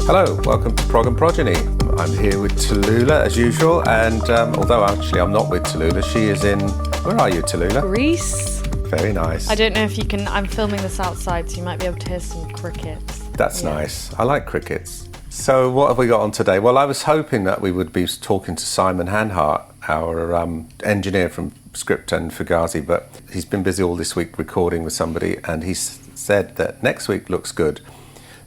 Hello, welcome to Prog and Progeny. I'm here with Tallulah as usual, and although actually I'm not with Tallulah, she is in... Where are you, Tallulah? Greece. Very nice. I don't know if you can... I'm filming this outside, so you might be able to hear some crickets. That's nice. I like crickets. So what have we got on today? Well, I was hoping that we would be talking to Simon Hanhart, our engineer from Script and Fugazi, but he's been busy all this week recording with somebody, and he said that next week looks good.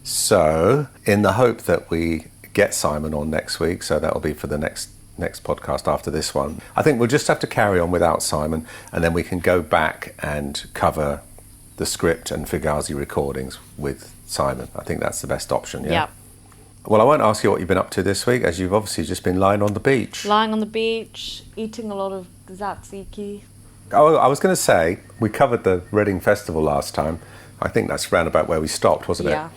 So, in the hope that we get Simon on next week, so that'll be for the next podcast after this one, I think we'll just have to carry on without Simon, and then we can go back and cover the Script and Fugazi recordings with Simon. I think that's the best option, yeah? Yep. Well, I won't ask you what you've been up to this week, as you've obviously just been lying on the beach. Lying on the beach, eating a lot of tzatziki. Oh, I was going to say, we covered the Reading Festival last time. I think that's round about where we stopped, wasn't it? Yeah.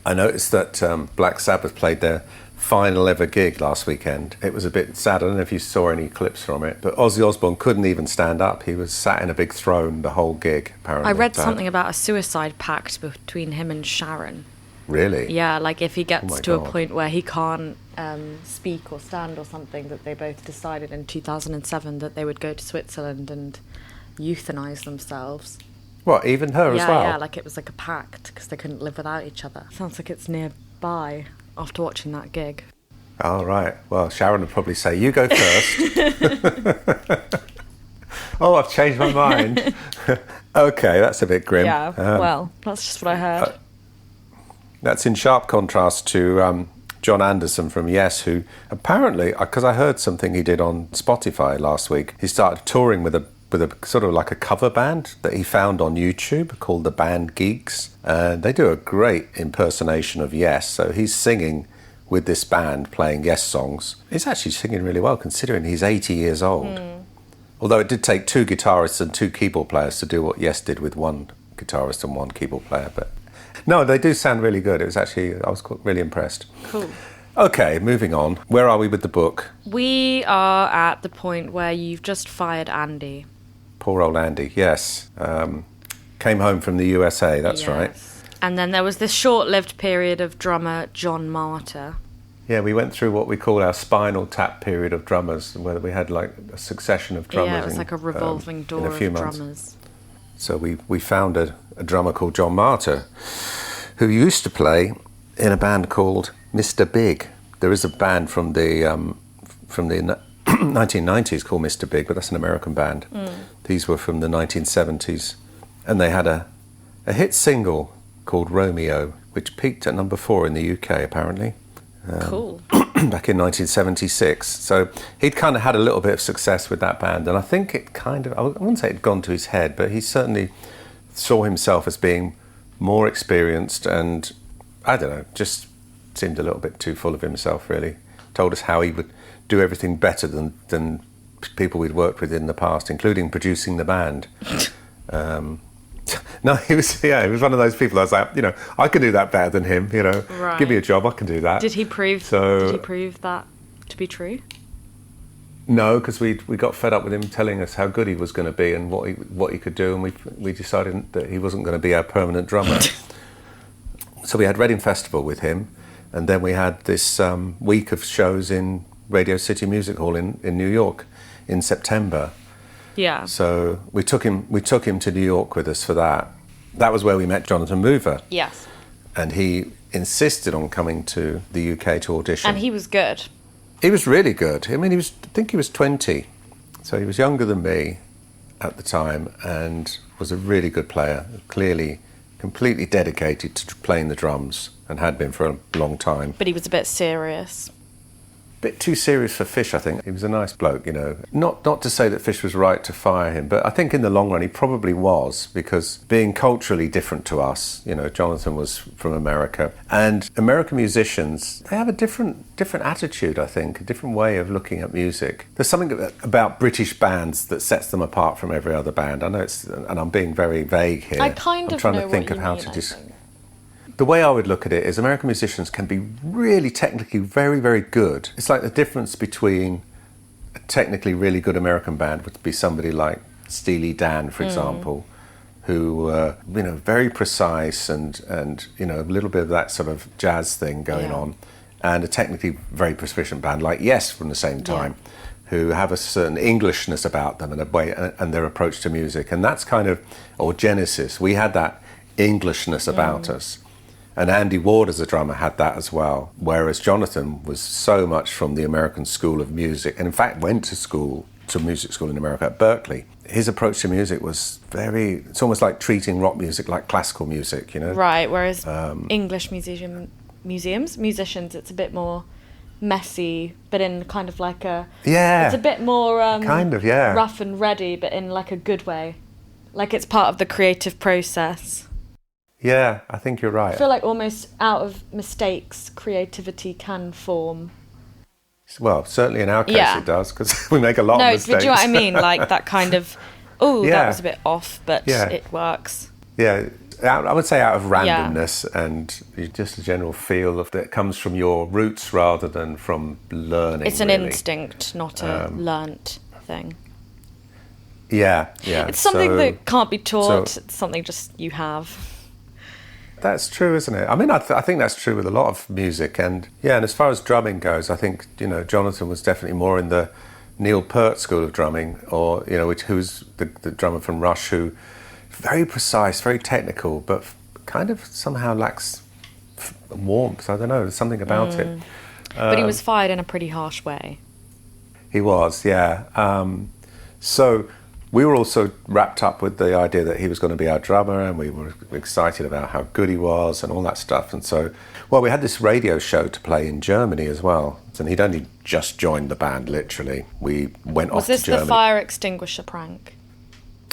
I noticed that Black Sabbath played their final ever gig last weekend. It was a bit sad. I don't know if you saw any clips from it, but Ozzy Osbourne couldn't even stand up. He was sat in a big throne the whole gig, apparently. I read something about a suicide pact between him and Sharon. Really? Yeah, like if he gets to God. a point where he can't speak or stand or something, that they both decided in 2007 that they would go to Switzerland and euthanize themselves. What, even her as well? Yeah, like it was like a pact because they couldn't live without each other. Sounds like it's nearby after watching that gig. Oh, right. Well, Sharon would probably say, you go first. Oh, I've changed my mind. Okay, that's a bit grim. Yeah, well, that's just what I heard. That's in sharp contrast to John Anderson from Yes, who apparently, because I heard something he did on Spotify last week, he started touring with a sort of like a cover band that he found on YouTube called the band Geeks. They do a great impersonation of Yes, so he's singing with this band playing Yes songs. He's actually singing really well considering he's 80 years old. Although it did take two guitarists and two keyboard players to do what Yes did with one guitarist and one keyboard player. But no, they do sound really good. It was actually, I was really impressed. Cool. Okay, moving on. Where are we with the book? We are at the point where you've just fired Andy. Poor old Andy, yes. Came home from the USA, that's right. And then there was this short-lived period of drummer John Martyr. Yeah, we went through what we call our spinal tap period of drummers, where we had like a succession of drummers. Yeah, it was like a revolving door of drummers. So we found a drummer called John Martyr, who used to play in a band called Mr. Big. There is a band from the 1990s called Mr. Big, but that's an American band. These were from the 1970s, and they had a hit single called Romeo, which peaked at number 4 in the UK apparently. Cool. Back in 1976. So he'd kind of had a little bit of success with that band, and I think it kind of, I wouldn't say it'd gone to his head, but he certainly saw himself as being more experienced, and I don't know, just seemed a little bit too full of himself really. Told us how he would do everything better than people we'd worked with in the past, including producing the band. No, he was one of those people. I was like, I can do that better than him. Right. Give me a job, I can do that. Did he prove that to be true? No, because we got fed up with him telling us how good he was going to be and what he could do, and we decided that he wasn't going to be our permanent drummer. So we had Reading Festival with him, and then we had this week of shows in Radio City Music Hall in New York in September. Yeah. So we took him to New York with us for that. That was where we met Jonathan Mover. Yes. And he insisted on coming to the UK to audition. And he was good. He was really good. I mean, I think he was 20, so he was younger than me at the time, and was a really good player. Clearly, completely dedicated to playing the drums, and had been for a long time. But he was a bit serious. Bit too serious for Fish, I think. He was a nice bloke, Not to say that Fish was right to fire him, but I think in the long run he probably was, because being culturally different to us, Jonathan was from America, and American musicians, they have a different attitude, I think, a different way of looking at music. There's something about British bands that sets them apart from every other band. I know and I'm being very vague here. I'm trying to think of how to The way I would look at it is American musicians can be really technically very, very good. It's like the difference between a technically really good American band would be somebody like Steely Dan, for example, who were, very precise and a little bit of that sort of jazz thing going on, and a technically very proficient band like Yes from the same time, who have a certain Englishness about them and a way and their approach to music, and that's kind of, or Genesis, we had that Englishness about us. And Andy Ward as a drummer had that as well, whereas Jonathan was so much from the American school of music, and in fact went to music school in America at Berkeley. His approach to music was it's almost like treating rock music like classical music, Right, whereas English musicians, it's a bit more messy, but in kind of like it's a bit more rough and ready, but in like a good way. Like it's part of the creative process. Yeah, I think you're right. I feel like almost out of mistakes, creativity can form. Well, certainly in our case it does, because we make a lot of mistakes. No, but do you know what I mean? Like that kind of, that was a bit off, but it works. Yeah, I would say out of randomness and just a general feel that comes from your roots rather than from learning. It's an instinct, not a learnt thing. Yeah. It's something that can't be taught. It's something just you have. That's true, isn't it? I mean, I think that's true with a lot of music. And as far as drumming goes, I think, Jonathan was definitely more in the Neil Peart school of drumming, or, who's the drummer from Rush, who very precise, very technical, but kind of somehow lacks warmth. I don't know, there's something about it. But he was fired in a pretty harsh way. He was, yeah. So we were also wrapped up with the idea that he was going to be our drummer, and we were excited about how good he was and all that stuff. And so, we had this radio show to play in Germany as well. And he'd only just joined the band, literally. We went off to Germany. Was this the fire extinguisher prank?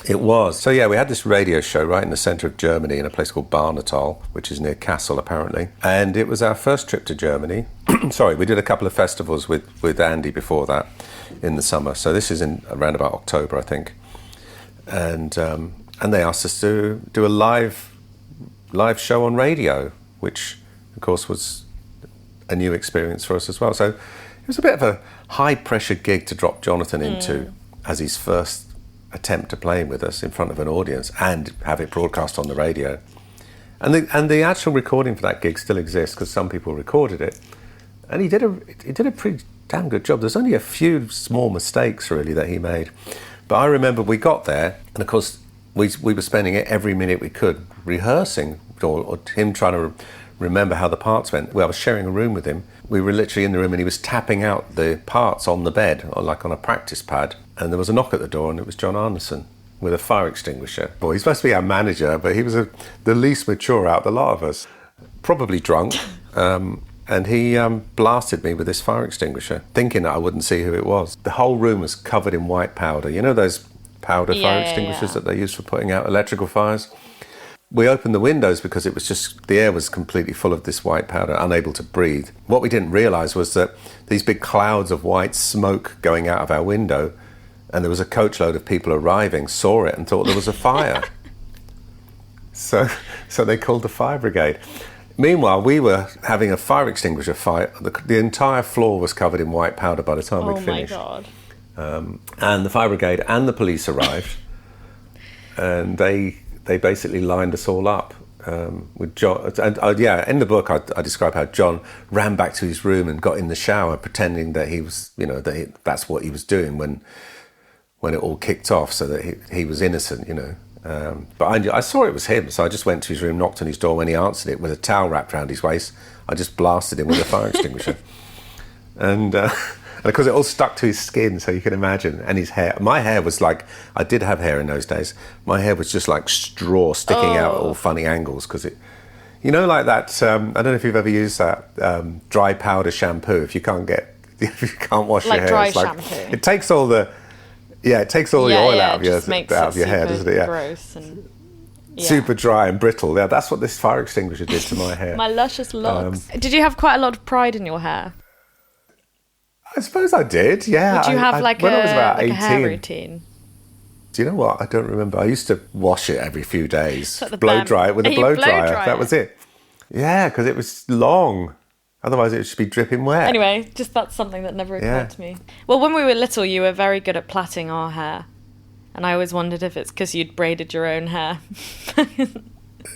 It was. So we had this radio show right in the centre of Germany in a place called Barnatal, which is near Kassel apparently. And it was our first trip to Germany. Sorry, we did a couple of festivals with Andy before that in the summer. So this is in around about October, I think. And they asked us to do a live show on radio, which of course was a new experience for us as well. So it was a bit of a high pressure gig to drop Jonathan into as his first attempt to play with us in front of an audience and have it broadcast on the radio. And the actual recording for that gig still exists because some people recorded it, and he did a pretty damn good job. There's only a few small mistakes really that he made. But I remember we got there, and of course we were spending every minute we could rehearsing, or him trying to remember how the parts went. I was sharing a room with him. We were literally in the room, and he was tapping out the parts on the bed, or like on a practice pad. And there was a knock at the door, and it was John Anderson with a fire extinguisher. Boy, he's supposed to be our manager, but he was the least mature out of the lot of us. Probably drunk. And he blasted me with this fire extinguisher, thinking that I wouldn't see who it was. The whole room was covered in white powder. You know those powder fire extinguishers that they use for putting out electrical fires? We opened the windows because it was just, the air was completely full of this white powder, unable to breathe. What we didn't realise was that these big clouds of white smoke going out of our window, and there was a coachload of people arriving, saw it and thought there was a fire. So they called the fire brigade. Meanwhile, we were having a fire extinguisher fight. The entire floor was covered in white powder by the time we'd finished. Oh my God. And the fire brigade and the police arrived, and they basically lined us all up with John. And in the book I describe how John ran back to his room and got in the shower, pretending that he was, that's what he was doing when it all kicked off, so that he was innocent, But I saw it was him, so I just went to his room, knocked on his door. When he answered it with a towel wrapped around his waist, I just blasted him with a fire extinguisher. And of course it all stuck to his skin, so you can imagine. And his hair. My hair was like, I did have hair in those days. My hair was just like straw sticking out at all funny angles, because it, like that, I don't know if you've ever used that dry powder shampoo. If you can't wash your hair. Like dry shampoo. It takes all the... Yeah, it takes all the oil out of your hair, doesn't it? Yeah. Gross and super dry and brittle. Yeah, that's what this fire extinguisher did to my hair. My luscious locks. Did you have quite a lot of pride in your hair? I suppose I did. Yeah. Did you have when I was about 18, a hair routine? Do you know what? I don't remember. I used to wash it every few days, like blow dry it with a blow dryer. That was it. Yeah, because it was long. Otherwise, it would just be dripping wet. Anyway, just that's something that never occurred to me. Well, when we were little, you were very good at plaiting our hair. And I always wondered if it's because you'd braided your own hair.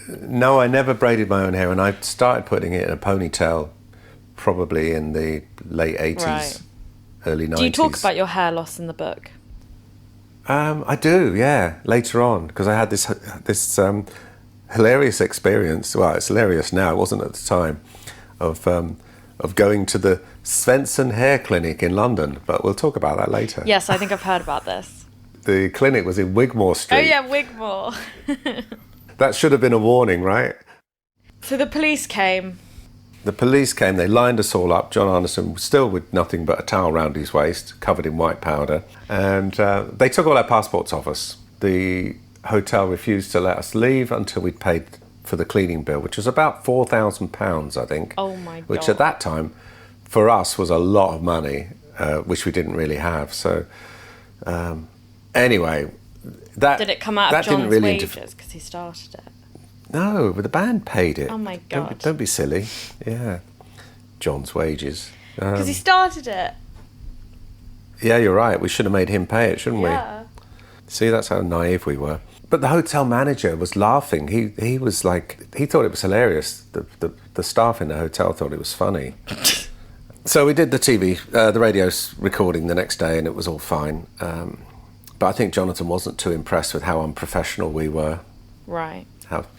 No, I never braided my own hair, and I started putting it in a ponytail probably in the late 80s, right. Early 90s. Do you talk about your hair loss in the book? I do, yeah, later on, because I had this hilarious experience. Well, it's hilarious now, it wasn't at the time, of going to the Svensson Hair Clinic in London, but we'll talk about that later. Yes, I think I've heard about this. The clinic was in Wigmore Street. Oh yeah, Wigmore. That should have been a warning, right? So the police came. They lined us all up. John Anderson was still with nothing but a towel round his waist, covered in white powder. And they took all our passports off us. The hotel refused to let us leave until we'd paid for the cleaning bill, which was about £4,000, I think. Oh my God. Which at that time, for us, was a lot of money, which we didn't really have. So, anyway, that... Did it come out of John's wages because he started it? No, but the band paid it. Oh my God. Don't be silly. Yeah. John's wages. Because he started it. Yeah, you're right. We should have made him pay it, shouldn't Yeah. we? See, that's how naive we were. But the hotel manager was laughing. He was like, he thought it was hilarious. The staff in the hotel thought it was funny. So we did the radio recording the next day, and it was all fine. But I think Jonathan wasn't too impressed with how unprofessional we were. Right.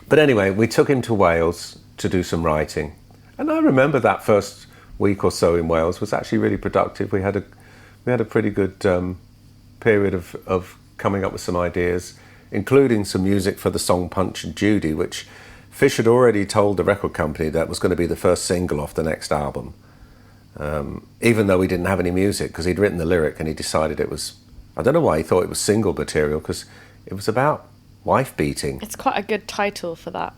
But anyway, we took him to Wales to do some writing. And I remember that first week or so in Wales was actually really productive. We had a pretty good period of coming up with some ideas, including some music for the song Punch and Judy, which Fish had already told the record company that was going to be the first single off the next album. Even though we didn't have any music, because he'd written the lyric and he decided it was... I don't know why he thought it was single material, because it was about wife beating. It's quite a good title for that.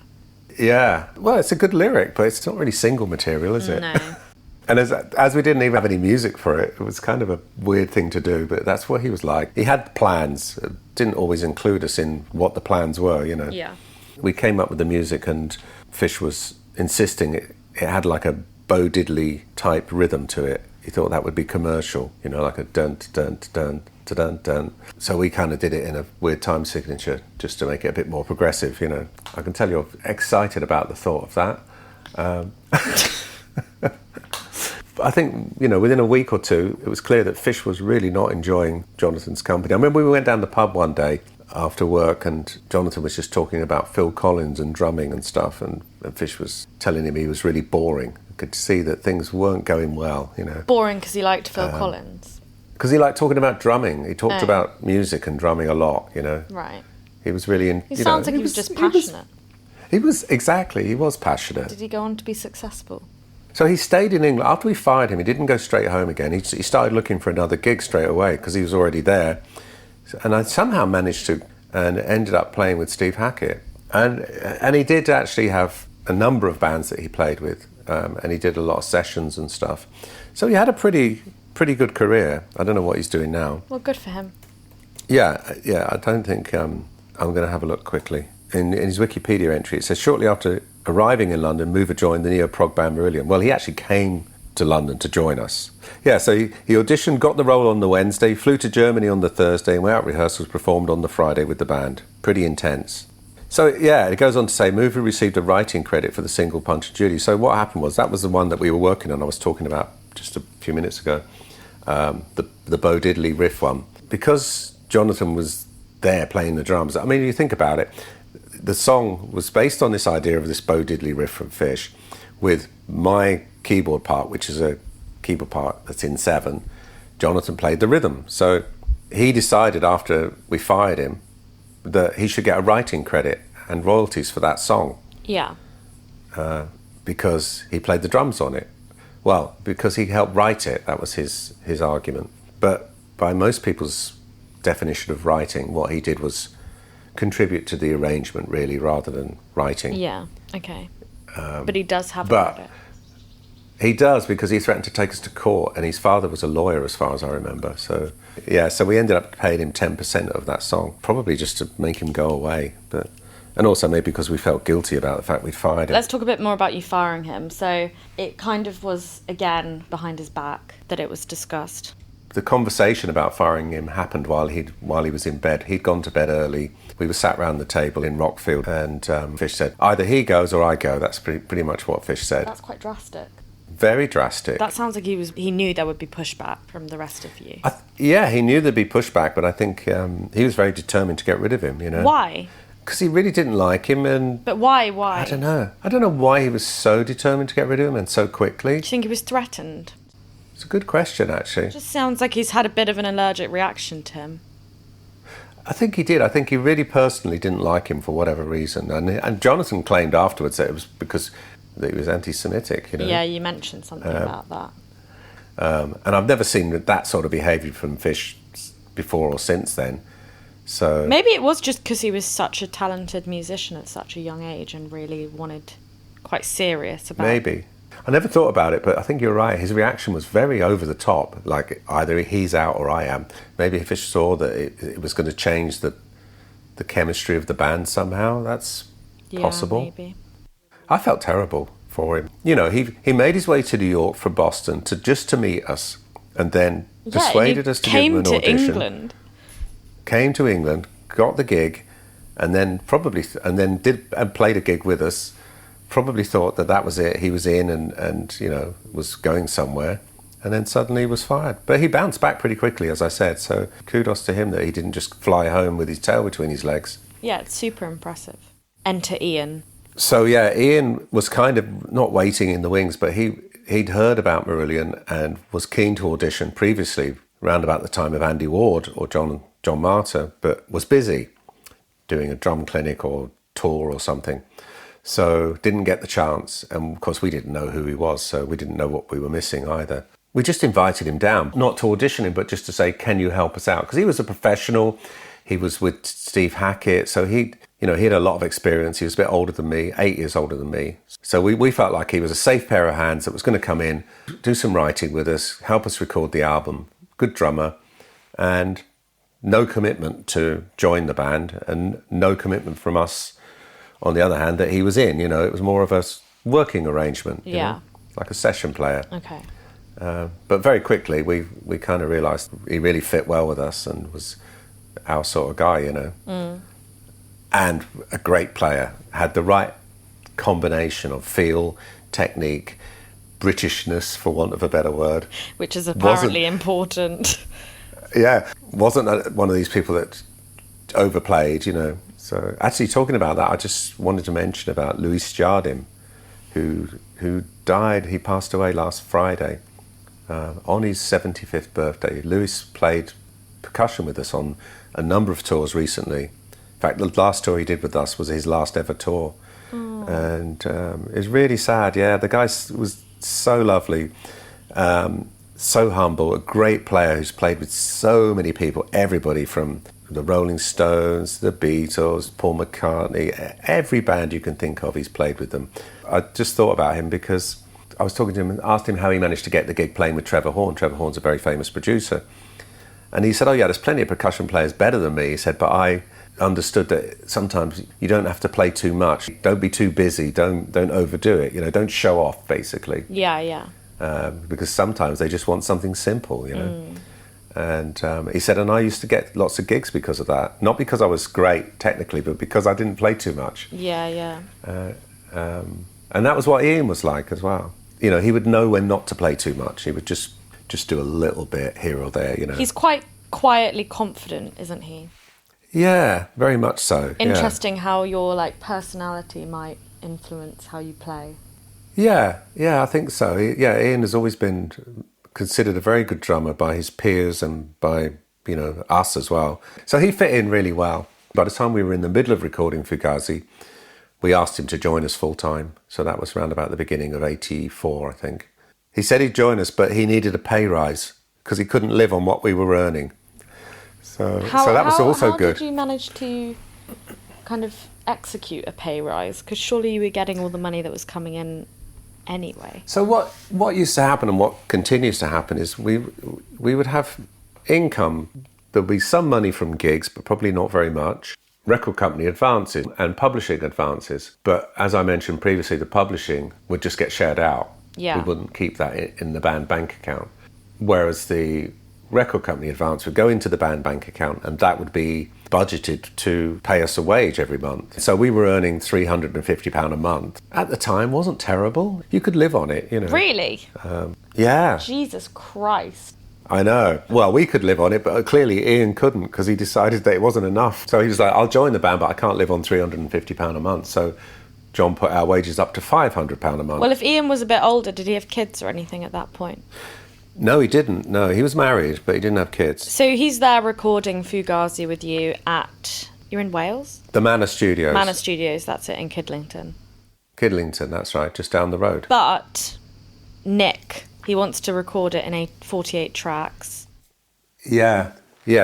Yeah. Well, it's a good lyric, but it's not really single material, is it? No. And as we didn't even have any music for it, it was kind of a weird thing to do, but that's what he was like. He had plans, didn't always include us in what the plans were, you know. Yeah. We came up with the music, and Fish was insisting it had like a Bo Diddley type rhythm to it. He thought that would be commercial, you know, like a dun dun dun dun dun. So we kind of did it in a weird time signature just to make it a bit more progressive, you know. I can tell you're excited about the thought of that. I think, you know, within a week or two, it was clear that Fish was really not enjoying Jonathan's company. I remember we went down the pub one day after work, and Jonathan was just talking about Phil Collins and drumming and stuff, and Fish was telling him he was really boring. I could see that things weren't going well, you know. Boring because he liked Phil Collins? Because he liked talking about drumming. He talked about music and drumming a lot, you know. Right. He was really... He sounds like he was just passionate. He was passionate. Did he go on to be successful? So he stayed in England. After we fired him, he didn't go straight home again. He started looking for another gig straight away because he was already there. And I somehow managed to, and ended up playing with Steve Hackett. And he did actually have a number of bands that he played with, and he did a lot of sessions and stuff. So he had a pretty good career. I don't know what he's doing now. Well, good for him. Yeah. I don't think... I'm going to have a look quickly. In his Wikipedia entry, it says, shortly after arriving in London, Mover joined the neo-prog band Marillion. Well, he actually came to London to join us. Yeah, so he auditioned, got the role on the Wednesday, flew to Germany on the Thursday, and without rehearsals performed on the Friday with the band. Pretty intense. So, yeah, it goes on to say, Mover received a writing credit for the single Punch and Judy. So what happened was, that was the one that we were working on, I was talking about just a few minutes ago, the Bo Diddley riff one. Because Jonathan was there playing the drums, I mean, you think about it, the song was based on this idea of this Bo Diddley riff from Fish, with my keyboard part, which is a keyboard part that's in 7. Jonathan played the rhythm. So he decided after we fired him that he should get a writing credit and royalties for that song. Yeah. Because he played the drums on it. Well, because he helped write it, that was his argument. But by most people's definition of writing, what he did was contribute to the arrangement, really, rather than writing. Yeah, okay. But he does have credit. He does, because he threatened to take us to court, and his father was a lawyer, as far as I remember. So, yeah, so we ended up paying him 10% of that song, probably just to make him go away. And also maybe because we felt guilty about the fact we'd fired him. Let's talk a bit more about you firing him. So it kind of was, again, behind his back that it was discussed. The conversation about firing him happened while he was in bed. He'd gone to bed early. We were sat round the table in Rockfield, and Fish said, either he goes or I go. That's pretty much what Fish said. That's quite drastic. Very drastic. That sounds like he knew there would be pushback from the rest of you. Yeah, he knew there'd be pushback, but I think he was very determined to get rid of him, Why? Because he really didn't like him. But why? I don't know. I don't know why he was so determined to get rid of him and so quickly. Do you think he was threatened? It's a good question, actually. It just sounds like he's had a bit of an allergic reaction to him. I think he did. I think he really personally didn't like him for whatever reason. And Jonathan claimed afterwards that it was because that he was anti-Semitic, Yeah, you mentioned something about that. And I've never seen that sort of behaviour from Fish before or since then. So maybe it was just because he was such a talented musician at such a young age and really wanted quite serious about it. Maybe. I never thought about it, but I think you're right. His reaction was very over the top, like either he's out or I am. Maybe Fish saw that it was going to change the chemistry of the band somehow. That's possible. Maybe. I felt terrible for him. He made his way to New York from Boston to meet us, and then persuaded us to give him an audition. Came to England, got the gig, and then played a gig with us. Probably thought that was it. He was in and was going somewhere, and then suddenly was fired. But he bounced back pretty quickly, as I said. So kudos to him that he didn't just fly home with his tail between his legs. Yeah, it's super impressive. Enter Ian. So Ian was kind of not waiting in the wings, but he'd heard about Marillion and was keen to audition previously, round about the time of Andy Ward or John Martyr, but was busy doing a drum clinic or tour or something. So didn't get the chance, and of course we didn't know who he was, so we didn't know what we were missing either. We just invited him down, not to audition him, but just to say, can you help us out? Because he was a professional, he was with Steve Hackett, so he had a lot of experience. He was a bit older than me, 8 years older than me. So we felt like he was a safe pair of hands that was going to come in, do some writing with us, help us record the album, good drummer, and no commitment to join the band, and no commitment from us on the other hand, that he was in. It was more of a working arrangement, like a session player. Okay. But very quickly, we kind of realised he really fit well with us and was our sort of guy, And a great player, had the right combination of feel, technique, Britishness, for want of a better word. Which is apparently important. Yeah, wasn't one of these people that overplayed, So actually, talking about that, I just wanted to mention about Louis Jardim, who died. He passed away last Friday on his 75th birthday. Louis played percussion with us on a number of tours recently. In fact, the last tour he did with us was his last ever tour. Oh. And it was really sad. Yeah, the guy was so lovely, so humble, a great player who's played with so many people, everybody from the Rolling Stones, the Beatles, Paul McCartney, every band you can think of, he's played with them. I just thought about him because I was talking to him and asked him how he managed to get the gig playing with Trevor Horn. Trevor Horn's a very famous producer. And he said, there's plenty of percussion players better than me. He said, but I understood that sometimes you don't have to play too much. Don't be too busy. Don't overdo it. Don't show off, basically. Yeah. Because sometimes they just want something simple, And he said, and I used to get lots of gigs because of that. Not because I was great technically, but because I didn't play too much. Yeah. And that was what Ian was like as well. He would know when not to play too much. He would just do a little bit here or there, He's quite quietly confident, isn't he? Yeah, very much so. Interesting how your personality might influence how you play. Yeah, I think so. Ian has always been considered a very good drummer by his peers and by, us as well. So he fit in really well. By the time we were in the middle of recording Fugazi, we asked him to join us full time. So that was around about the beginning of 84, I think. He said he'd join us, but he needed a pay rise because he couldn't live on what we were earning. So that was also good. How did you manage to kind of execute a pay rise? Because surely you were getting all the money that was coming in anyway. So what used to happen and what continues to happen is we would have income. There'll be some money from gigs, but probably not very much. Record company advances and publishing advances. But as I mentioned previously, the publishing would just get shared out. Yeah. We wouldn't keep that in the band bank account. Whereas the record company advance would go into the band bank account, and that would be budgeted to pay us a wage every month. So we were earning £350 a month. At the time, wasn't terrible. You could live on it, you know. Really? Yeah. Jesus Christ. I know. Well, we could live on it, but clearly Ian couldn't, because he decided that it wasn't enough. So he was like, I'll join the band, but I can't live on £350 a month. So John put our wages up to £500 a month. Well, if Ian was a bit older, did he have kids or anything at that point? No, he didn't. No, he was married, but he didn't have kids. So he's there recording Fugazi with you at... You're in Wales? The Manor Studios. Manor Studios, that's it, in Kidlington. Kidlington, that's right, just down the road. But Nick, he wants to record it in 48 tracks. Yeah,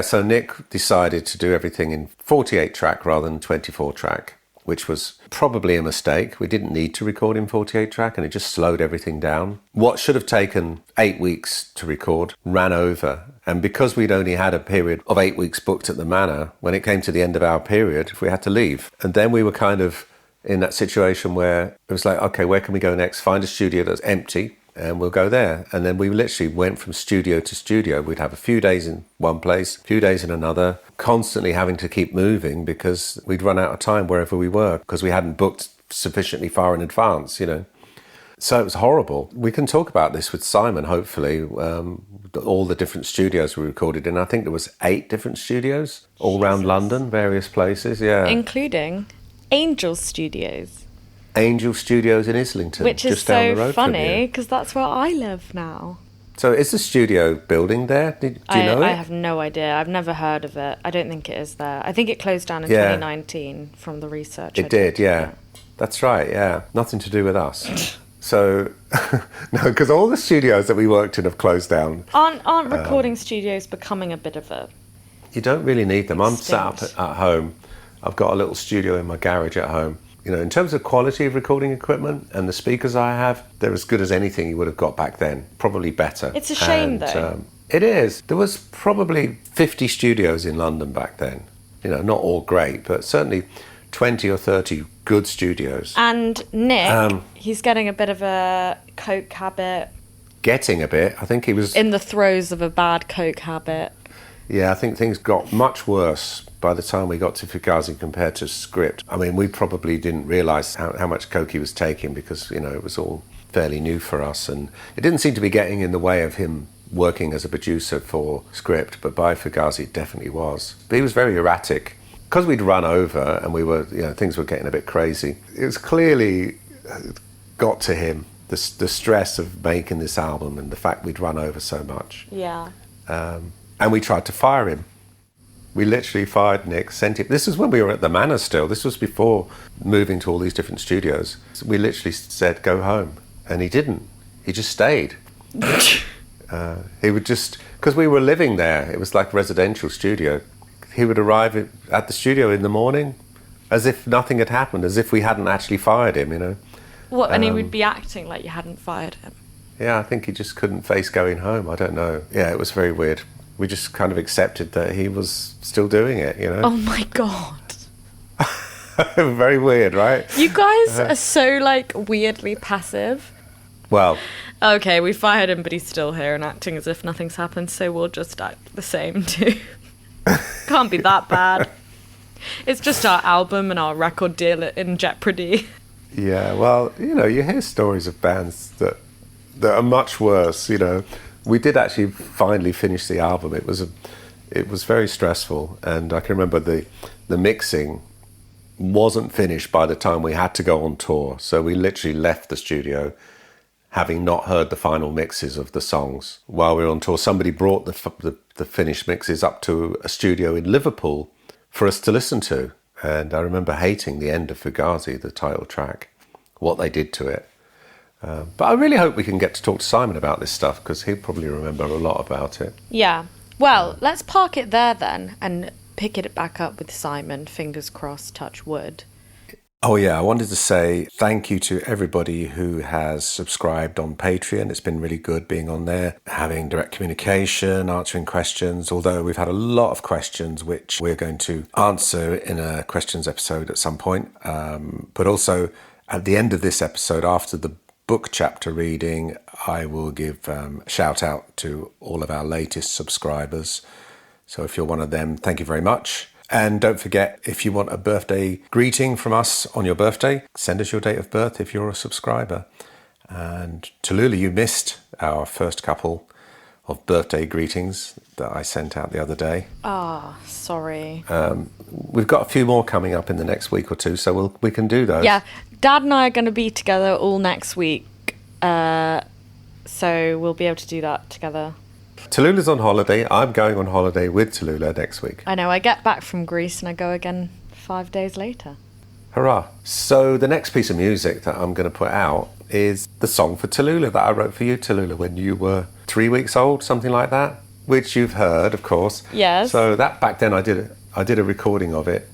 so Nick decided to do everything in 48 track rather than 24 track, which was probably a mistake. We didn't need to record in 48 track, and it just slowed everything down. What should have taken 8 weeks to record ran over. And because we'd only had a period of 8 weeks booked at the Manor, when it came to the end of our period, we had to leave. And then we were kind of in that situation where it was like, okay, where can we go next? Find a studio that's empty, and we'll go there. And then we literally went from studio to studio. We'd have a few days in one place, a few days in another, constantly having to keep moving because we'd run out of time wherever we were because we hadn't booked sufficiently far in advance, you know. So it was horrible. We can talk about this with Simon, hopefully, all the different studios we recorded in. I think there was 8 different studios all around London, various places, yeah. Including Angel Studios. Angel Studios in Islington, which is just down the road funny because that's where I live now. So is the studio building there? Do you know it? I have no idea. I've never heard of it. I don't think it is there. I think it closed down in 2019 from the research. It did, yeah. That's right, yeah. Nothing to do with us. So, no, because all the studios that we worked in have closed down. Aren't recording studios becoming a bit of a... You don't really need them. I'm extinct. sat up at home. I've got a little studio in my garage at home. You know, in terms of quality of recording equipment and the speakers I have, they're as good as anything you would have got back then. Probably better. It's a shame, though. It is. There was probably 50 studios in London back then. You know, not all great, but certainly 20 or 30 good studios. And Nick, he's getting a bit of a coke habit. Getting a bit. I think he was... in the throes of a bad coke habit. Yeah, I think things got much worse by the time we got to Fugazi compared to Script. I mean, we probably didn't realise how much coke he was taking because, you know, it was all fairly new for us. And it didn't seem to be getting in the way of him working as a producer for Script, but by Fugazi it definitely was. But he was very erratic. Because we'd run over and we were, you know, things were getting a bit crazy, it was clearly got to him, the stress of making this album and the fact we'd run over so much. Yeah. And we tried to fire him. We literally fired Nick, sent him. This was when we were at the Manor still. This was before moving to all these different studios. So we literally said, go home. And he didn't. He just stayed. He would just... Because we were living there. It was like a residential studio. He would arrive at the studio in the morning as if nothing had happened, as if we hadn't actually fired him, you know. What, and he would be acting like you hadn't fired him? Yeah, I think he just couldn't face going home. I don't know. Yeah, it was very weird. We just kind of accepted that he was still doing it, you know. Oh my God. Very weird, right? You guys are so, like, weirdly passive. Well... Okay, we fired him, but he's still here and acting as if nothing's happened, so we'll just act the same too. Can't be that bad. It's just our album and our record deal in jeopardy. Yeah, well, you know, you hear stories of bands that are much worse, you know. We did actually finally finish the album. It was very stressful, and I can remember the mixing wasn't finished by the time we had to go on tour. So we literally left the studio having not heard the final mixes of the songs while we were on tour. Somebody brought the finished mixes up to a studio in Liverpool for us to listen to. And I remember hating the end of Fugazi, the title track, what they did to it. But I really hope we can get to talk to Simon about this stuff because he'll probably remember a lot about it. Yeah. Well, let's park it there then and pick it back up with Simon. Fingers crossed, touch wood. Oh yeah, I wanted to say thank you to everybody who has subscribed on Patreon. It's been really good being on there, having direct communication, answering questions, although we've had a lot of questions which we're going to answer in a questions episode at some point. But also at the end of this episode, after the book chapter reading, I will give a shout out to all of our latest subscribers. So if you're one of them, thank you very much. And don't forget, if you want a birthday greeting from us on your birthday, send us your date of birth if you're a subscriber. And Tallulah, you missed our first couple of birthday greetings that I sent out the other day. Sorry. We've got a few more coming up in the next week or two, so we can do those. Yeah, Dad and I are going to be together all next week, so we'll be able to do that together. Tallulah's on holiday. I'm going on holiday with Tallulah next week. I know, I get back from Greece and I go again 5 days later. Hurrah. So the next piece of music that I'm going to put out is the song for Tallulah that I wrote for you, Tallulah, when you were 3 weeks old, something like that, which you've heard, of course. Yes. So that back then I did a recording of it.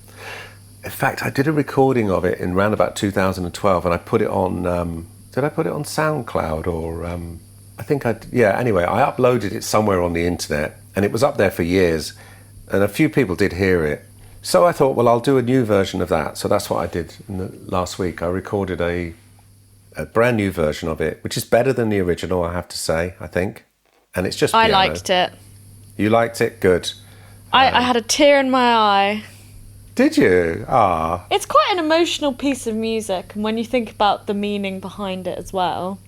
In fact, I did a recording of it in around about 2012, and I put it on, did I put it on SoundCloud or, anyway, I uploaded it somewhere on the internet, and it was up there for years, and a few people did hear it. So I thought, well, I'll do a new version of that. So that's what I did last week. I recorded a brand new version of it, which is better than the original, I have to say, I think. And it's just piano. I liked it. You liked it? Good. I had a tear in my eye. Did you? Ah. It's quite an emotional piece of music, and when you think about the meaning behind it as well.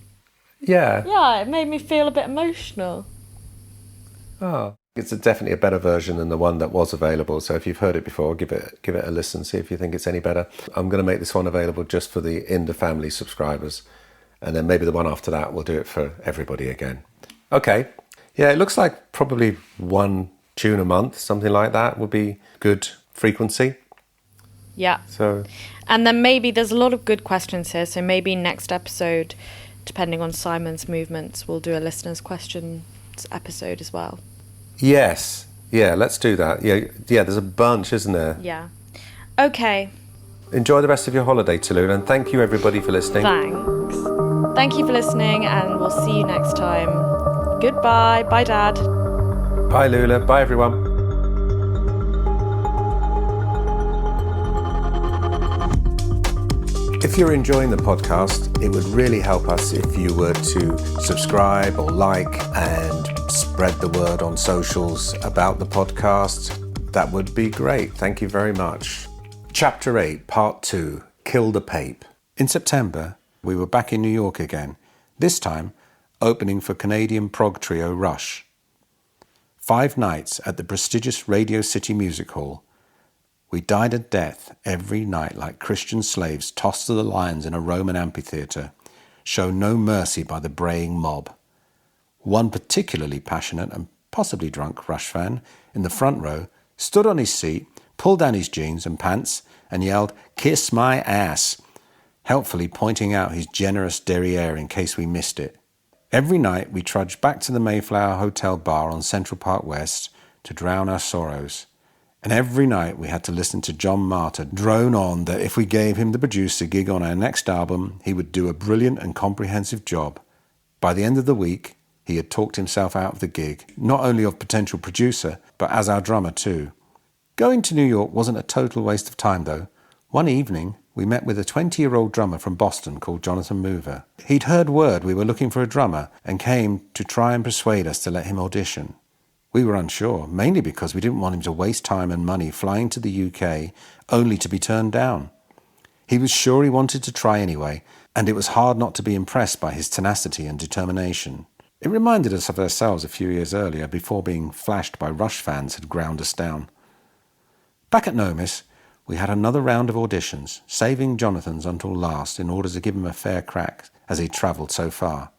Yeah. Yeah, it made me feel a bit emotional. Oh. It's definitely a better version than the one that was available. So if you've heard it before, give it a listen, see if you think it's any better. I'm going to make this one available just for the In the Family subscribers. And then maybe the one after that, we'll do it for everybody again. Okay. Yeah, it looks like probably one tune a month, something like that would be good frequency. Yeah. So, and then maybe there's a lot of good questions here. So maybe next episode, depending on Simon's movements, we'll do a listener's questions episode as well. Yes. Yeah, let's do that. Yeah, there's a bunch, isn't there? Yeah. Okay. Enjoy the rest of your holiday, Tallulah, and thank you everybody for listening. Thanks. Thank you for listening, and we'll see you next time. Goodbye. Bye, Dad. Bye, Lula. Bye, everyone. If you're enjoying the podcast, it would really help us if you were to subscribe or like and spread the word on socials about the podcast. That would be great. Thank you very much. Chapter 8, Part 2, Kill the Pape. In September, we were back in New York again, this time opening for Canadian prog trio Rush. 5 nights at the prestigious Radio City Music Hall. We died a death every night like Christian slaves tossed to the lions in a Roman amphitheatre, shown no mercy by the braying mob. One particularly passionate and possibly drunk Rush fan in the front row stood on his seat, pulled down his jeans and pants and yelled, "Kiss my ass," helpfully pointing out his generous derriere in case we missed it. Every night we trudged back to the Mayflower Hotel bar on Central Park West to drown our sorrows. And every night we had to listen to John Martyr drone on that if we gave him the producer gig on our next album, he would do a brilliant and comprehensive job. By the end of the week, he had talked himself out of the gig, not only of potential producer, but as our drummer too. Going to New York wasn't a total waste of time though. One evening, we met with a 20-year-old drummer from Boston called Jonathan Mover. He'd heard word we were looking for a drummer and came to try and persuade us to let him audition. We were unsure, mainly because we didn't want him to waste time and money flying to the UK only to be turned down. He was sure he wanted to try anyway, and it was hard not to be impressed by his tenacity and determination. It reminded us of ourselves a few years earlier before being flashed by Rush fans had ground us down. Back at Nomis, we had another round of auditions, saving Jonathan's until last in order to give him a fair crack as he'd travelled so far.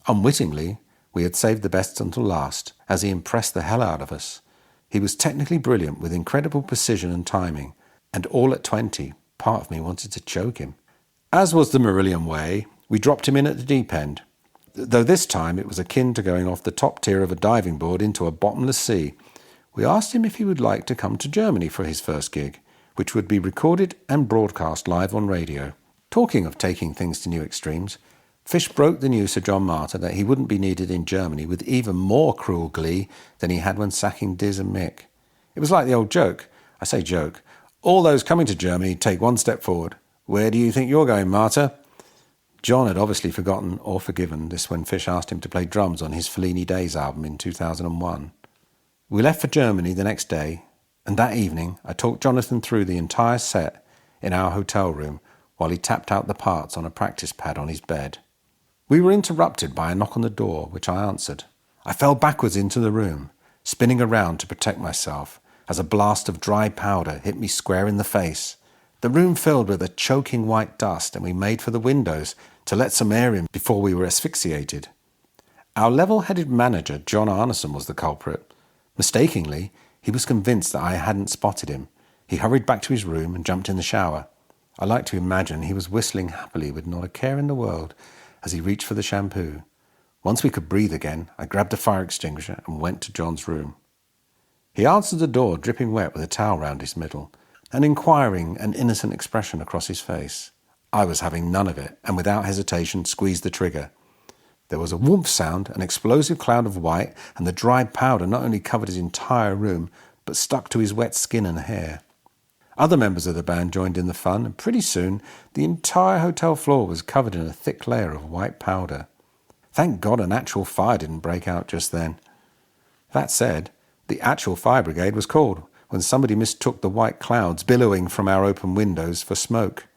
Unwittingly, we had saved the best until last, as he impressed the hell out of us. He was technically brilliant with incredible precision and timing, and all at 20, part of me wanted to choke him. As was the Marillion way, we dropped him in at the deep end, though this time it was akin to going off the top tier of a diving board into a bottomless sea. We asked him if he would like to come to Germany for his first gig, which would be recorded and broadcast live on radio. Talking of taking things to new extremes, Fish broke the news to John Martyr that he wouldn't be needed in Germany with even more cruel glee than he had when sacking Diz and Mick. It was like the old joke. I say joke. All those coming to Germany take one step forward. Where do you think you're going, Martyr? John had obviously forgotten or forgiven this when Fish asked him to play drums on his Fellini Days album in 2001. We left for Germany the next day, and that evening I talked Jonathan through the entire set in our hotel room while he tapped out the parts on a practice pad on his bed. We were interrupted by a knock on the door, which I answered. I fell backwards into the room, spinning around to protect myself, as a blast of dry powder hit me square in the face. The room filled with a choking white dust, and we made for the windows to let some air in before we were asphyxiated. Our level-headed manager, John Arneson, was the culprit. Mistakenly, he was convinced that I hadn't spotted him. He hurried back to his room and jumped in the shower. I like to imagine he was whistling happily with not a care in the world as he reached for the shampoo. Once we could breathe again, I grabbed a fire extinguisher and went to John's room. He answered the door, dripping wet with a towel round his middle, an inquiring and innocent expression across his face. I was having none of it, and without hesitation squeezed the trigger. There was a whoomp sound, an explosive cloud of white, and the dried powder not only covered his entire room, but stuck to his wet skin and hair. Other members of the band joined in the fun, and pretty soon the entire hotel floor was covered in a thick layer of white powder. Thank God an actual fire didn't break out just then. That said, the actual fire brigade was called when somebody mistook the white clouds billowing from our open windows for smoke.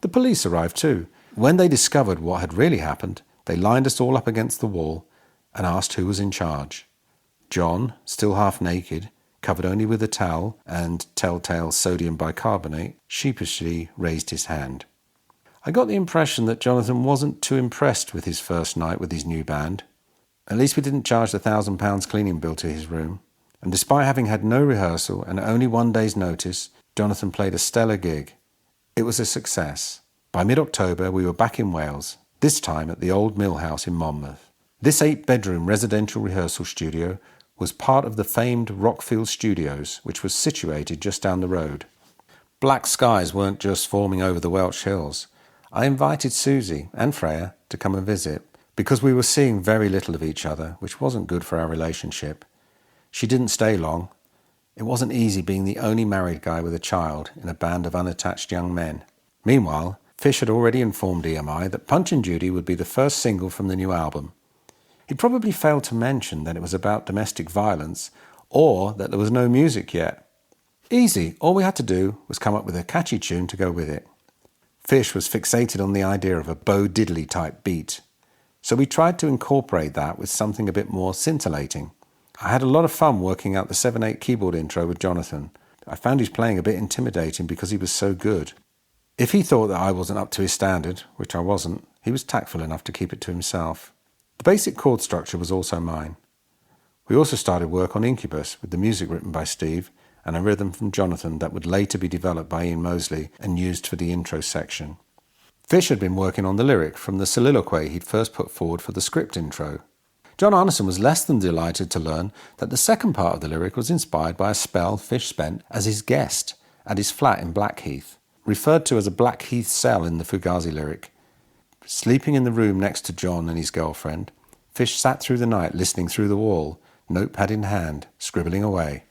The police arrived too. When they discovered what had really happened, they lined us all up against the wall and asked who was in charge. John, still half naked, covered only with a towel and telltale sodium bicarbonate, sheepishly raised his hand. I got the impression that Jonathan wasn't too impressed with his first night with his new band. At least we didn't charge the £1,000 cleaning bill to his room. And despite having had no rehearsal and only one day's notice, Jonathan played a stellar gig. It was a success. By mid-October, we were back in Wales, this time at the Old Mill House in Monmouth. This 8-bedroom residential rehearsal studio was part of the famed Rockfield Studios, which was situated just down the road. Black skies weren't just forming over the Welsh hills. I invited Susie and Freya to come and visit, because we were seeing very little of each other, which wasn't good for our relationship. She didn't stay long. It wasn't easy being the only married guy with a child in a band of unattached young men. Meanwhile, Fish had already informed EMI that Punch and Judy would be the first single from the new album. He probably failed to mention that it was about domestic violence or that there was no music yet. Easy, all we had to do was come up with a catchy tune to go with it. Fish was fixated on the idea of a Bo Diddley type beat, so we tried to incorporate that with something a bit more scintillating. I had a lot of fun working out the 7/8 keyboard intro with Jonathan. I found his playing a bit intimidating because he was so good. If he thought that I wasn't up to his standard, which I wasn't, he was tactful enough to keep it to himself. The basic chord structure was also mine. We also started work on Incubus with the music written by Steve and a rhythm from Jonathan that would later be developed by Ian Mosley and used for the intro section. Fish had been working on the lyric from the soliloquy he'd first put forward for the script intro. John Arneson was less than delighted to learn that the second part of the lyric was inspired by a spell Fish spent as his guest at his flat in Blackheath, referred to as a Blackheath cell in the Fugazi lyric. Sleeping in the room next to John and his girlfriend, Fish sat through the night listening through the wall, notepad in hand, scribbling away.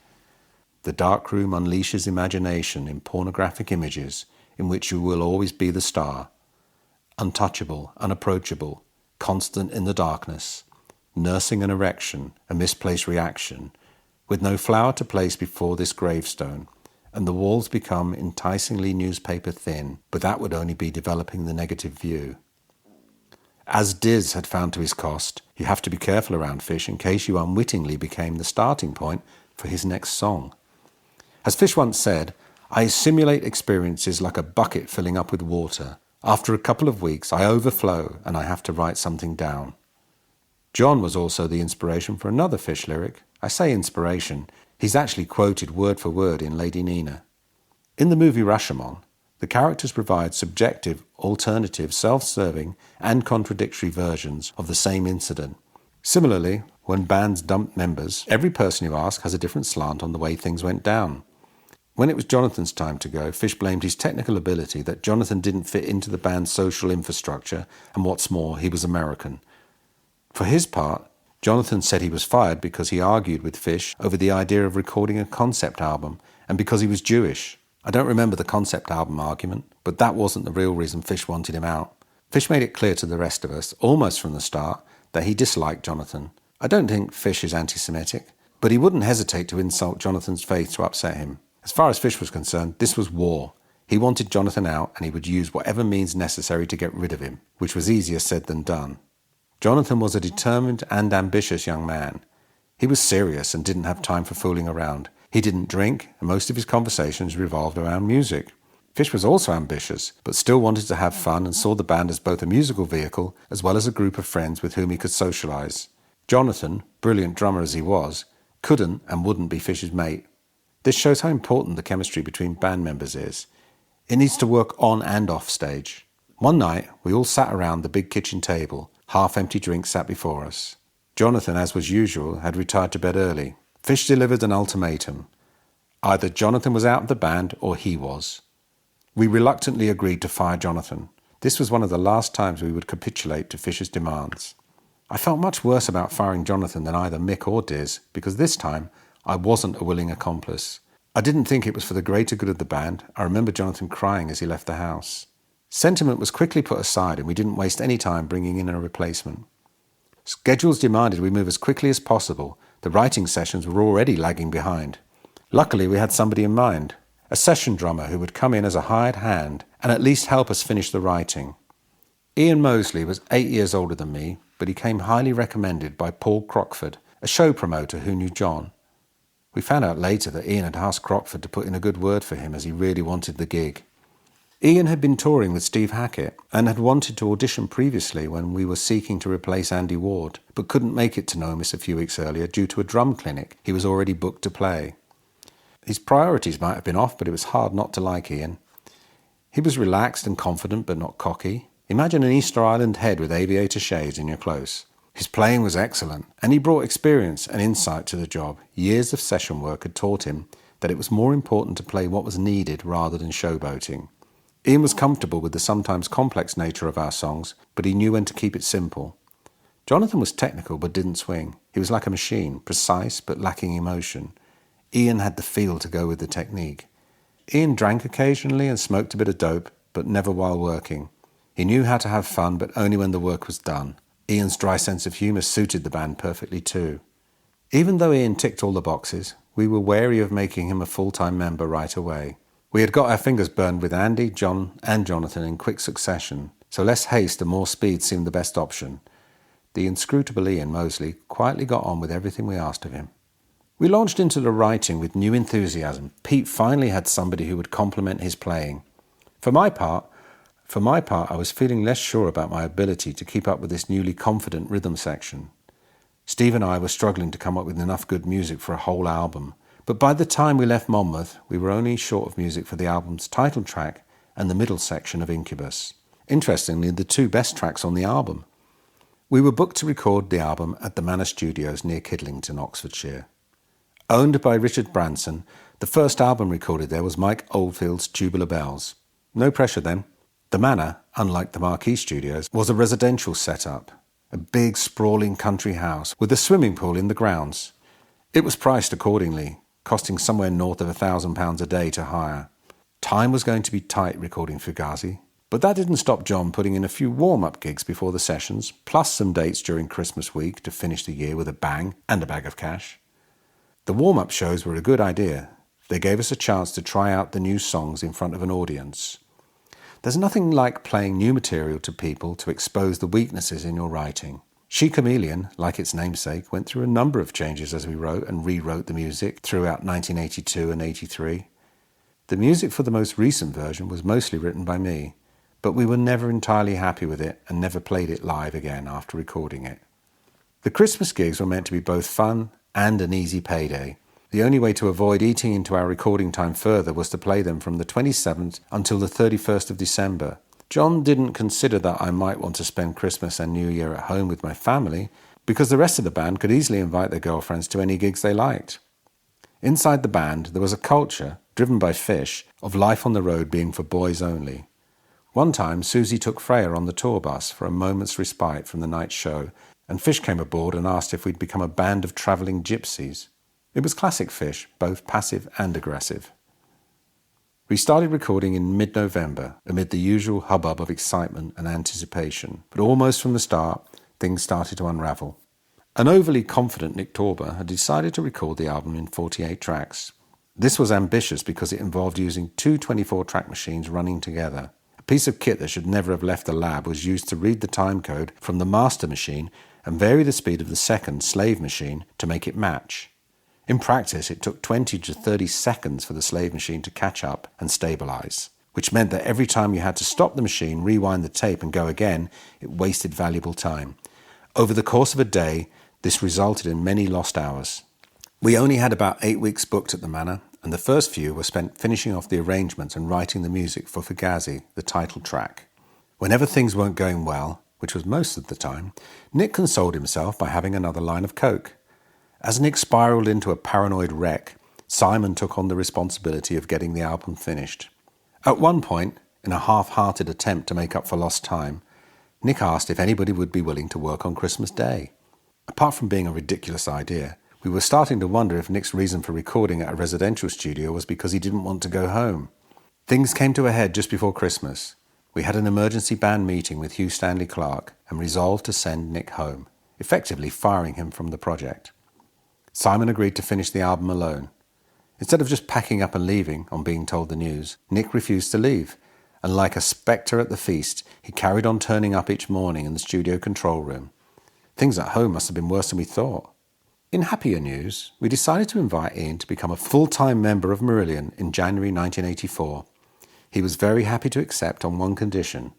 The dark room unleashes imagination in pornographic images in which you will always be the star. Untouchable, unapproachable, constant in the darkness, nursing an erection, a misplaced reaction, with no flower to place before this gravestone, and the walls become enticingly newspaper thin, but that would only be developing the negative view. As Diz had found to his cost, you have to be careful around Fish in case you unwittingly became the starting point for his next song. As Fish once said, I simulate experiences like a bucket filling up with water. After a couple of weeks, I overflow and I have to write something down. John was also the inspiration for another Fish lyric. I say inspiration, he's actually quoted word for word in Lady Nina. In the movie Rashomon, the characters provide subjective, alternative, self-serving and contradictory versions of the same incident. Similarly, when bands dump members, every person you ask has a different slant on the way things went down. When it was Jonathan's time to go, Fish blamed his technical ability that Jonathan didn't fit into the band's social infrastructure, and what's more, he was American. For his part, Jonathan said he was fired because he argued with Fish over the idea of recording a concept album, and because he was Jewish. I don't remember the concept album argument, but that wasn't the real reason Fish wanted him out. Fish made it clear to the rest of us, almost from the start, that he disliked Jonathan. I don't think Fish is anti-Semitic, but he wouldn't hesitate to insult Jonathan's faith to upset him. As far as Fish was concerned, this was war. He wanted Jonathan out, and he would use whatever means necessary to get rid of him, which was easier said than done. Jonathan was a determined and ambitious young man. He was serious and didn't have time for fooling around. He didn't drink, and most of his conversations revolved around music. Fish was also ambitious, but still wanted to have fun and saw the band as both a musical vehicle as well as a group of friends with whom he could socialise. Jonathan, brilliant drummer as he was, couldn't and wouldn't be Fish's mate. This shows how important the chemistry between band members is. It needs to work on and off stage. One night, we all sat around the big kitchen table, half-empty drinks sat before us. Jonathan, as was usual, had retired to bed early. Fish delivered an ultimatum. Either Jonathan was out of the band or he was. We reluctantly agreed to fire Jonathan. This was one of the last times we would capitulate to Fish's demands. I felt much worse about firing Jonathan than either Mick or Diz, because this time I wasn't a willing accomplice. I didn't think it was for the greater good of the band. I remember Jonathan crying as he left the house. Sentiment was quickly put aside and we didn't waste any time bringing in a replacement. Schedules demanded we move as quickly as possible. The writing sessions were already lagging behind. Luckily, we had somebody in mind, a session drummer who would come in as a hired hand and at least help us finish the writing. Ian Mosley was 8 years older than me, but he came highly recommended by Paul Crockford, a show promoter who knew John. We found out later that Ian had asked Crockford to put in a good word for him as he really wanted the gig. Ian had been touring with Steve Hackett and had wanted to audition previously when we were seeking to replace Andy Ward, but couldn't make it to Nomis a few weeks earlier due to a drum clinic he was already booked to play. His priorities might have been off, but it was hard not to like Ian. He was relaxed and confident, but not cocky. Imagine an Easter Island head with aviator shades and you're close. His playing was excellent, and he brought experience and insight to the job. Years of session work had taught him that it was more important to play what was needed rather than showboating. Ian was comfortable with the sometimes complex nature of our songs, but he knew when to keep it simple. Jonathan was technical but didn't swing. He was like a machine, precise but lacking emotion. Ian had the feel to go with the technique. Ian drank occasionally and smoked a bit of dope, but never while working. He knew how to have fun, but only when the work was done. Ian's dry sense of humour suited the band perfectly too. Even though Ian ticked all the boxes, we were wary of making him a full-time member right away. We had got our fingers burned with Andy, John and Jonathan in quick succession, so less haste and more speed seemed the best option. The inscrutable Ian Mosley quietly got on with everything we asked of him. We launched into the writing with new enthusiasm. Pete finally had somebody who would complement his playing. For my part, I was feeling less sure about my ability to keep up with this newly confident rhythm section. Steve and I were struggling to come up with enough good music for a whole album, but by the time we left Monmouth, we were only short of music for the album's title track and the middle section of Incubus. Interestingly, the two best tracks on the album. We were booked to record the album at the Manor Studios near Kidlington, Oxfordshire. Owned by Richard Branson, the first album recorded there was Mike Oldfield's Tubular Bells. No pressure then. The Manor, unlike the Marquee Studios, was a residential setup, a big sprawling country house with a swimming pool in the grounds. It was priced accordingly, costing somewhere north of £1,000 a day to hire. Time was going to be tight recording Fugazi, but that didn't stop John putting in a few warm-up gigs before the sessions, plus some dates during Christmas week to finish the year with a bang and a bag of cash. The warm-up shows were a good idea. They gave us a chance to try out the new songs in front of an audience. There's nothing like playing new material to people to expose the weaknesses in your writing. She Chameleon, like its namesake, went through a number of changes as we wrote and rewrote the music throughout 1982 and 83. The music for the most recent version was mostly written by me, but we were never entirely happy with it and never played it live again after recording it. The Christmas gigs were meant to be both fun and an easy payday. The only way to avoid eating into our recording time further was to play them from the 27th until the 31st of December. John didn't consider that I might want to spend Christmas and New Year at home with my family because the rest of the band could easily invite their girlfriends to any gigs they liked. Inside the band, there was a culture, driven by Fish, of life on the road being for boys only. One time, Susie took Freya on the tour bus for a moment's respite from the night show, and Fish came aboard and asked if we'd become a band of travelling gypsies. It was classic Fish, both passive and aggressive. We started recording in mid-November, amid the usual hubbub of excitement and anticipation, but almost from the start, things started to unravel. An overly confident Nick Torber had decided to record the album in 48 tracks. This was ambitious because it involved using two 24-track machines running together. A piece of kit that should never have left the lab was used to read the time code from the master machine and vary the speed of the second slave machine to make it match. In practice, it took 20 to 30 seconds for the slave machine to catch up and stabilize, which meant that every time you had to stop the machine, rewind the tape and go again, it wasted valuable time. Over the course of a day, this resulted in many lost hours. We only had about 8 weeks booked at the Manor, and the first few were spent finishing off the arrangements and writing the music for Fugazi, the title track. Whenever things weren't going well, which was most of the time, Nick consoled himself by having another line of coke. As Nick spiraled into a paranoid wreck, Simon took on the responsibility of getting the album finished. At one point, in a half-hearted attempt to make up for lost time, Nick asked if anybody would be willing to work on Christmas Day. Apart from being a ridiculous idea, we were starting to wonder if Nick's reason for recording at a residential studio was because he didn't want to go home. Things came to a head just before Christmas. We had an emergency band meeting with Hugh Stanley Clarke and resolved to send Nick home, effectively firing him from the project. Simon agreed to finish the album alone. Instead of just packing up and leaving on being told the news, Nick refused to leave, and like a spectre at the feast, he carried on turning up each morning in the studio control room. Things at home must have been worse than we thought. In happier news, we decided to invite Ian to become a full-time member of Marillion in January 1984. He was very happy to accept on one condition.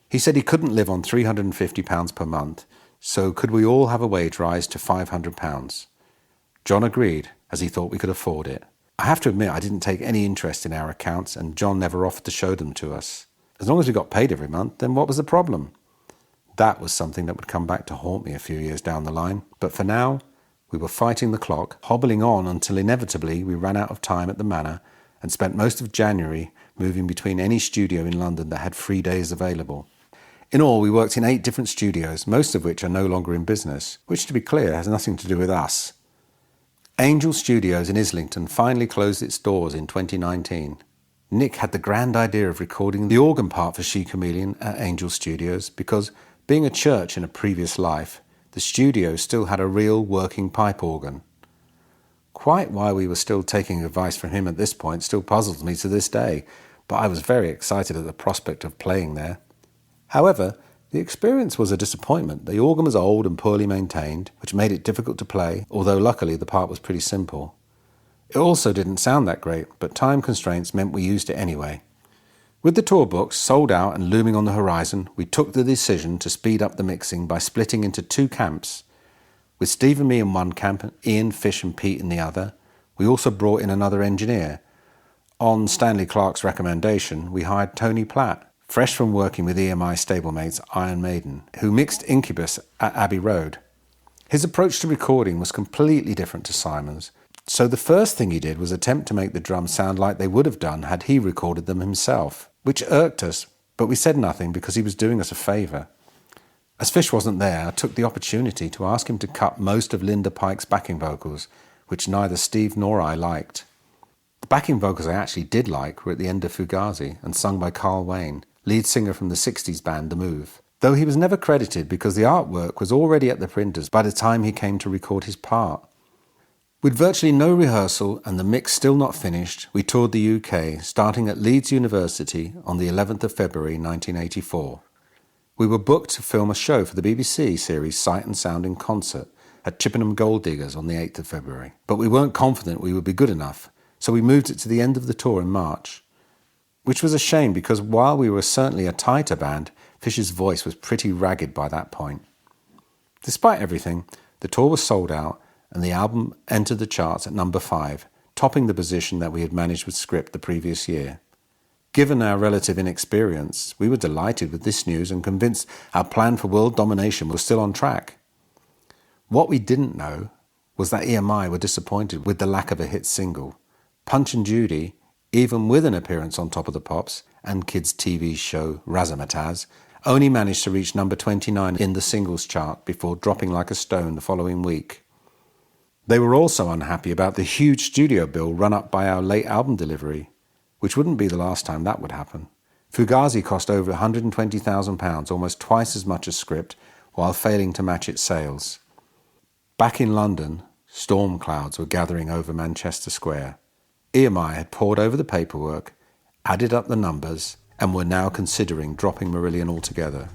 He said he couldn't live on £350 per month, so could we all have a wage rise to £500? John agreed, as he thought we could afford it. I have to admit I didn't take any interest in our accounts, and John never offered to show them to us. As long as we got paid every month, then what was the problem? That was something that would come back to haunt me a few years down the line. But for now, we were fighting the clock, hobbling on until inevitably we ran out of time at the Manor and spent most of January moving between any studio in London that had 3 days available. In all, we worked in 8 different studios, most of which are no longer in business, which, to be clear, has nothing to do with us. Angel Studios in Islington finally closed its doors in 2019. Nick had the grand idea of recording the organ part for She Chameleon at Angel Studios because, being a church in a previous life, the studio still had a real working pipe organ. Quite why we were still taking advice from him at this point still puzzles me to this day, but I was very excited at the prospect of playing there. However, the experience was a disappointment. The organ was old and poorly maintained, which made it difficult to play, although luckily the part was pretty simple. It also didn't sound that great, but time constraints meant we used it anyway. With the tour books sold out and looming on the horizon, we took the decision to speed up the mixing by splitting into 2 camps. With Steve and me in one camp, and Ian, Fish and Pete in the other, we also brought in another engineer. On Stanley Clarke's recommendation, we hired Tony Platt, fresh from working with EMI stablemates Iron Maiden, who mixed Incubus at Abbey Road. His approach to recording was completely different to Simon's, so the first thing he did was attempt to make the drums sound like they would have done had he recorded them himself, which irked us, but we said nothing because he was doing us a favour. As Fish wasn't there, I took the opportunity to ask him to cut most of Linda Pike's backing vocals, which neither Steve nor I liked. The backing vocals I actually did like were at the end of Fugazi and sung by Carl Wayne, lead singer from the 60s band The Move, though he was never credited because the artwork was already at the printers by the time he came to record his part. With virtually no rehearsal and the mix still not finished, we toured the UK, starting at Leeds University on the 11th of February 1984. We were booked to film a show for the BBC series Sight and Sound in Concert at Chippenham Gold Diggers on the 8th of February, but we weren't confident we would be good enough, so we moved it to the end of the tour in March. Which was a shame because while we were certainly a tighter band, Fish's voice was pretty ragged by that point. Despite everything, the tour was sold out and the album entered the charts at number 5, topping the position that we had managed with Script the previous year. Given our relative inexperience, we were delighted with this news and convinced our plan for world domination was still on track. What we didn't know was that EMI were disappointed with the lack of a hit single. Punch and Judy, even with an appearance on Top of the Pops and kids' TV show Razzmatazz, only managed to reach number 29 in the singles chart before dropping like a stone the following week. They were also unhappy about the huge studio bill run up by our late album delivery. which wouldn't be the last time that would happen. Fugazi cost over £120,000, almost twice as much as script, while failing to match its sales. Back in London, storm clouds were gathering over Manchester Square. EMI had pored over the paperwork, added up the numbers, and were now considering dropping Marillion altogether.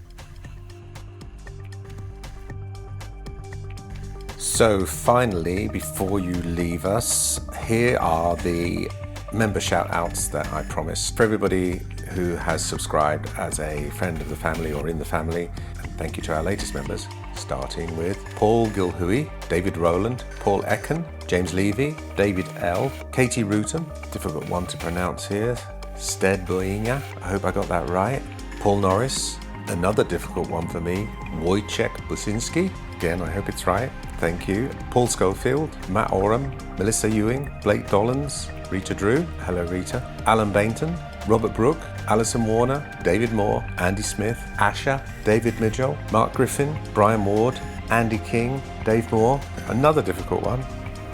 So finally, before you leave us, here are the member shout-outs that I promised. For everybody who has subscribed as a friend of the family or in the family, and thank you to our latest members, starting with Paul Gilhui, David Rowland, Paul Ecken, James Levy, David L, Katie Rutan, difficult one to pronounce here, Sted Boinga, I hope I got that right, Paul Norris, another difficult one for me, Wojciech Businski, again I hope it's right, thank you, Paul Schofield, Matt Oram, Melissa Ewing, Blake Dollins, Rita Drew, hello Rita, Alan Bainton, Robert Brooke, Alison Warner, David Moore, Andy Smith, Asha, David Midgell, Mark Griffin, Brian Ward, Andy King, Dave Moore, another difficult one,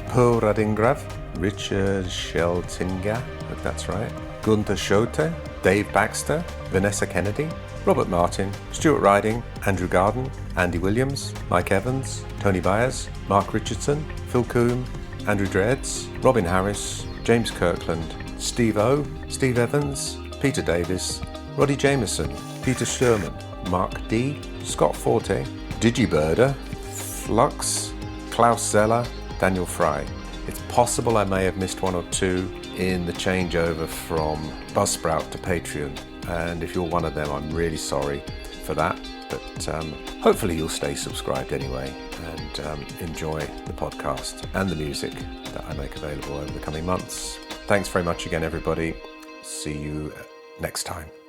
Pearl Radingrav, Richard Sheltinga, hope that's right, Gunther Schote, Dave Baxter, Vanessa Kennedy, Robert Martin, Stuart Riding, Andrew Garden, Andy Williams, Mike Evans, Tony Byers, Mark Richardson, Phil Coombe, Andrew Dreads, Robin Harris, James Kirkland, Steve O, Steve Evans, Peter Davis, Roddy Jameson, Peter Sherman, Mark D, Scott Forte, Digibirder, Flux, Klaus Zeller, Daniel Fry. It's possible I may have missed one or two in the changeover from Buzzsprout to Patreon, and if you're one of them, I'm really sorry for that, but hopefully you'll stay subscribed anyway and enjoy the podcast and the music that I make available over the coming months. Thanks very much again, everybody. See you next time.